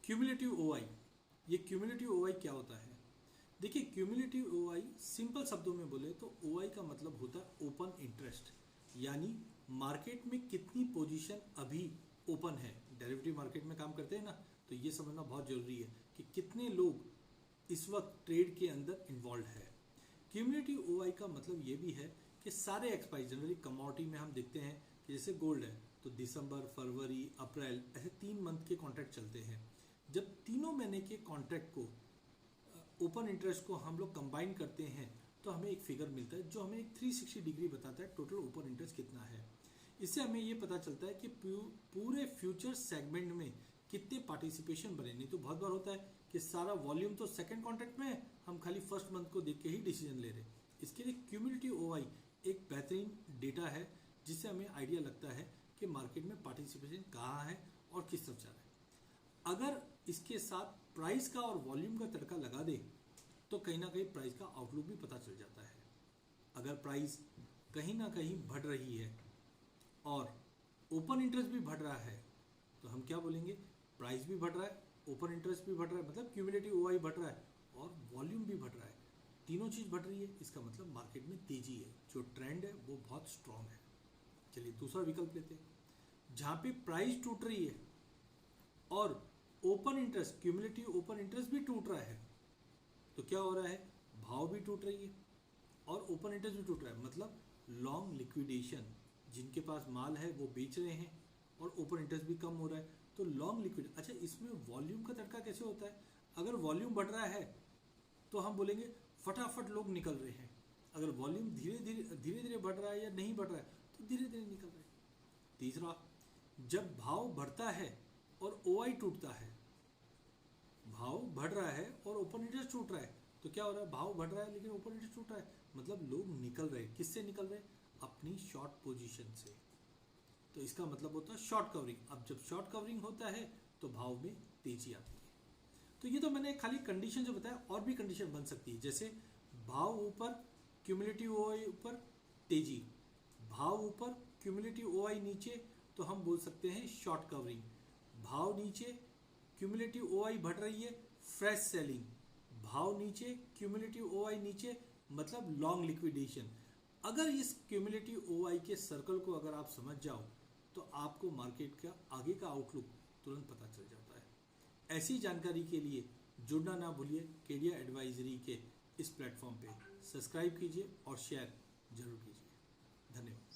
Cumulative OI, ये cumulative OI क्या होता है? देखिए, क्यूमुलेटिव ओआई सिंपल शब्दों में बोले तो ओआई का मतलब होता है ओपन इंटरेस्ट, यानी मार्केट में कितनी पोजीशन अभी ओपन है। डेरिवेटिव मार्केट में काम करते हैं ना, तो ये समझना बहुत जरूरी है कि कितने लोग इस वक्त ट्रेड के अंदर इन्वॉल्व है। क्यूमुलेटिव ओआई का मतलब ये भी है कि सारे एक्सपायरी, जनरली कमोडिटी में हम देखते हैं कि जैसे गोल्ड है तो दिसंबर, फरवरी, अप्रैल, ऐसे 3 मंथ के कॉन्ट्रैक्ट चलते हैं। जब तीनों महीने के कॉन्ट्रैक्ट को, ओपन इंटरेस्ट को हम लोग कंबाइन करते हैं तो हमें एक फिगर मिलता है जो हमें एक 360 डिग्री बताता है टोटल ओपन इंटरेस्ट कितना है। इससे हमें ये पता चलता है कि पूरे फ्यूचर सेगमेंट में कितने पार्टिसिपेशन बने। नहीं तो बहुत बार होता है कि सारा वॉल्यूम तो सेकंड कॉन्ट्रैक्ट में है, हम खाली फर्स्ट मंथ को देख के ही डिसीजन ले रहे हैं। इसके लिए क्यूमुलेटिव ओआई एक बेहतरीन डेटा है जिससे हमें आइडिया लगता है कि मार्केट में पार्टिसिपेशन कहाँ है और किस तरफ जा रहा है। अगर इसके साथ प्राइस का और वॉल्यूम का तड़का लगा दे तो कहीं ना कहीं प्राइस का आउटलुक भी पता चल जाता है। अगर प्राइस कहीं ना कहीं बढ़ रही है और ओपन इंटरेस्ट भी बढ़ रहा है तो हम क्या बोलेंगे? प्राइस भी बढ़ रहा है, ओपन इंटरेस्ट भी बढ़ रहा है, मतलब क्यूमुलेटिव ओआई बढ़ रहा है और वॉल्यूम भी बढ़ रहा है। तीनों चीज़ बढ़ रही है, इसका मतलब मार्केट में तेजी है, जो ट्रेंड है वो बहुत स्ट्रांग है। चलिए दूसरा विकल्प लेते हैं, जहाँ पे प्राइस टूट रही है और open interest, cumulative open interest भी टूट रहा है, तो क्या हो रहा है? भाव भी टूट रही है और ओपन इंटरेस्ट भी टूट रहा है, मतलब लॉन्ग लिक्विडेशन। जिनके पास माल है वो बेच रहे हैं और ओपन इंटरेस्ट भी कम हो रहा है, तो लॉन्ग लिक्विड। अच्छा, इसमें वॉल्यूम का तड़का कैसे होता है? अगर वॉल्यूम बढ़ रहा है तो हम बोलेंगे फटाफट लोग निकल रहे हैं। अगर वॉल्यूम धीरे धीरे बढ़ रहा है या नहीं बढ़ रहा है तो धीरे धीरे निकल रहे हैं। तीसरा, जब भाव बढ़ता है और ओआई टूटता है, भाव बढ़ रहा है और ओपन इंटरेस्ट टूट रहा है, तो क्या हो रहा है? भाव बढ़ रहा है लेकिन ओपन इंटरेस्ट टूट रहा है, मतलब लोग निकल रहे हैं। किससे निकल रहे हैं? अपनी शॉर्ट पोजीशन से। तो इसका मतलब होता है शॉर्ट कवरिंग। अब जब शॉर्ट कवरिंग होता है तो भाव में तेजी आती है। तो ये तो मैंने खाली कंडीशन जो बताया, और भी कंडीशन बन सकती है, जैसे भाव ऊपर, क्यूमुलेटिव ओआई ऊपर, तेजी। भाव ऊपर, क्यूमुलेटिव ओआई नीचे, तो हम बोल सकते हैं शॉर्ट कवरिंग। भाव नीचे, क्यूमुलेटिव ओआई बढ़ रही है, फ्रेश सेलिंग। भाव नीचे, क्यूमुलेटिव ओआई नीचे, मतलब लॉन्ग लिक्विडेशन। अगर इस क्यूमुलेटिव ओआई के सर्कल को अगर आप समझ जाओ तो आपको मार्केट का आगे का आउटलुक तुरंत पता चल जाता है। ऐसी जानकारी के लिए जुड़ना ना भूलिए केडिया एडवाइजरी के इस प्लेटफॉर्म पे। सब्सक्राइब कीजिए और शेयर जरूर कीजिए। धन्यवाद।